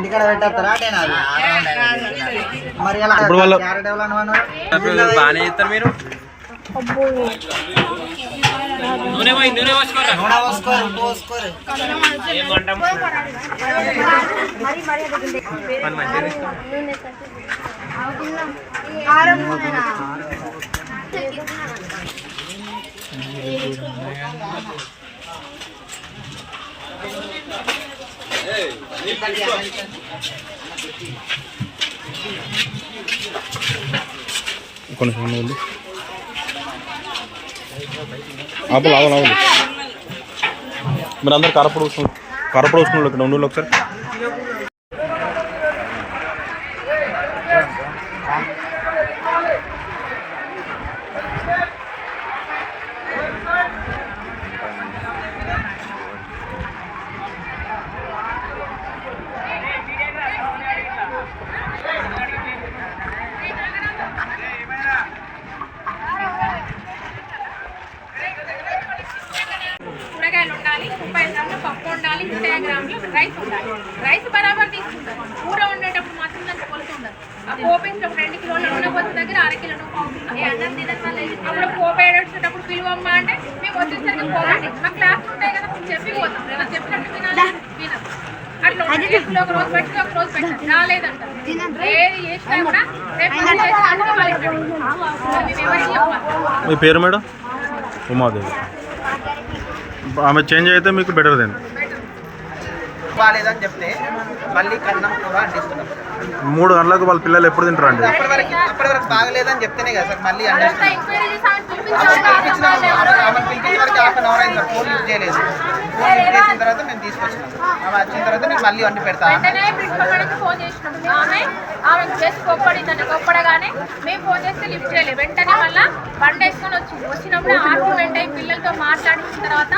ఇంటికాడ పెట్టేస్తారా మరి ఇప్పుడు వాళ్ళు బాగానే చేస్తారు మీరు. నూనె పోసుకోరు కొంచెం ఆపలు ఆవులు ఆవులు మీరు అందరు కారపొడి వస్తున్నారు ఇక్కడ ఉండు ఒకసారి. కూరగాయలు ఉండాలి, 30 గ్రాముల పప్పు ఉండాలి, 50 గ్రాములు రైస్ ఉండాలి. రైస్ బరాబర్ తీసుకుంటారు. కూర ఉండేటప్పుడు మాత్రం దానికి కొలుసు ఉండదు. ఆ పోపేసినప్పుడు 2 కిలోల నూనె పోసిన దగ్గర 1/2 కిలో అప్పుడు పోపు వేసేటప్పుడు పిలువమ్మా అంటే మేము వచ్చేసరికి పోవండి. మా క్లాస్ ఉంటాయి కదా చెప్పి పోతాం. చెప్పినట్టు తినాలి తినదు. అట్లా ఒక రోజు పెట్టి ఒక రోజు పెట్టాలి రాలేదంటారు. ఏది చేసినా కూడా రేపు మీ పేరు మేడం? ఉమాదేవి. ఆమె చేంజ్ అయితే మీకు బెటర్ దెన్. బాగాలేదని చెప్తే మళ్ళీ కన్నం కూర అందిస్తున్నాం. 3 గంటలకు వాళ్ళ పిల్లలు ఎప్పుడు తింటారండి? అప్పటి వరకు బాగలేదని చెప్తేనే కదా సార్ మళ్ళీ పిలిపించిన వరకు 1/2 అవర్ అయింది సార్. ఫోన్ యూజ్ చేయలేదు. ఫోన్ యూజ్ చేసిన తర్వాత మేము తీసుకొచ్చినాం. ఆమె వచ్చిన తర్వాత నేను మళ్ళీ వండి పెడతాను. ఫోన్ చేసినాం. ఆమె చేసి కొప్పడిందండి. కొప్పడగానే మేము ఫోన్ చేస్తే లిఫ్ట్ చేయలేదు. వెంటనే మళ్ళీ బండి వేసుకొని వచ్చినప్పుడు ఆర్గ్యుమెంట్ అయ్యి పిల్లలతో మాట్లాడిన తర్వాత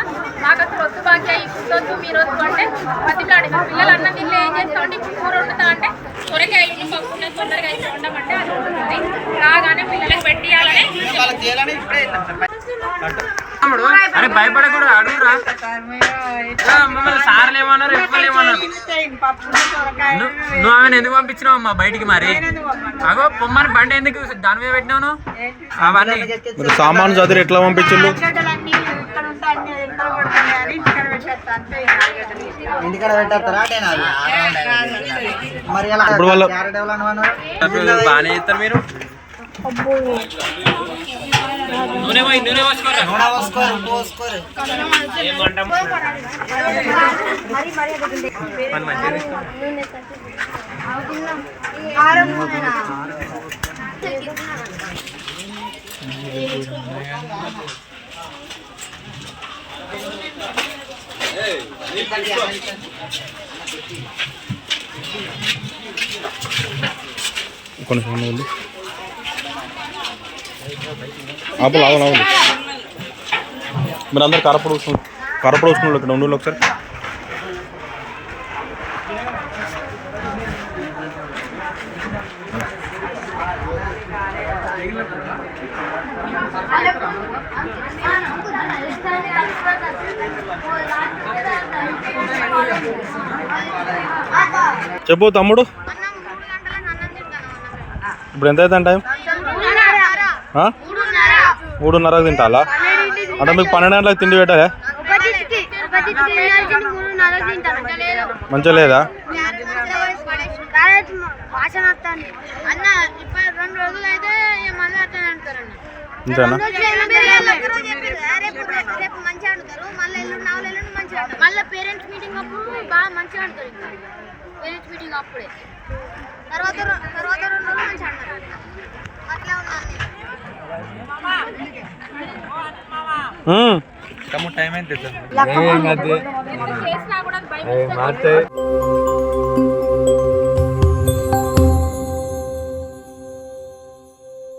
మాకు అసలు వద్దు బాగా ఇప్పుడు వద్దు మీరు వద్దు అంటే బతిలాడి పిల్లలు అన్నం తింటే ఏం చేస్తామంటే ఇప్పుడు కూర వండుతా అంటే సొరకాయలు పప్పు తొందరగా అయితే ఉండమంటే అది ఉంటుంది. రాగానే పిల్లలకు పెట్టియాలని అరే భయపడకూడదు, అడుగురా. మమ్మల్ని సార్లు ఏమన్నారు ఎప్పుడు ఏమన్నారు? నువ్వు ఆమెను ఎందుకు పంపించినావు అమ్మా బయటికి? మరి అగో పొమ్మని బండి ఎందుకు దాని మీద పెట్టినావు? అవన్నీ సామాను చదివి ఎట్లా పంపించు? ఇంటికాడ పెట్టేస్తారా మరి ఇప్పుడు వాళ్ళు బాగానే చేస్తారు మీరు. నూనె పోసుకోరు కొంచెం ఆపలు ఆవులు ఆవులు మీరు అందరు కారపొడి వస్తున్నారు ఇక్కడ ఉండు ఒకసారి. చెప్పు తమ్ముడు, ఇప్పుడు ఎంత అవుతుంది టైం? 3:30కి తింటాలా? అంటే మీకు 12 గంటలకు తిండి పెట్టాలా? మంచిగా లేదా? ఇంతేనా? పేరెంట్స్ మీటింగ్ అప్పుడు బాగా మంచిగా ఆడతారు. పేరెంట్స్ మీటింగ్ అప్పుడే తర్వాత 2 రోజులు మంచిగా ఆడతారు. అట్లా టైం అయితే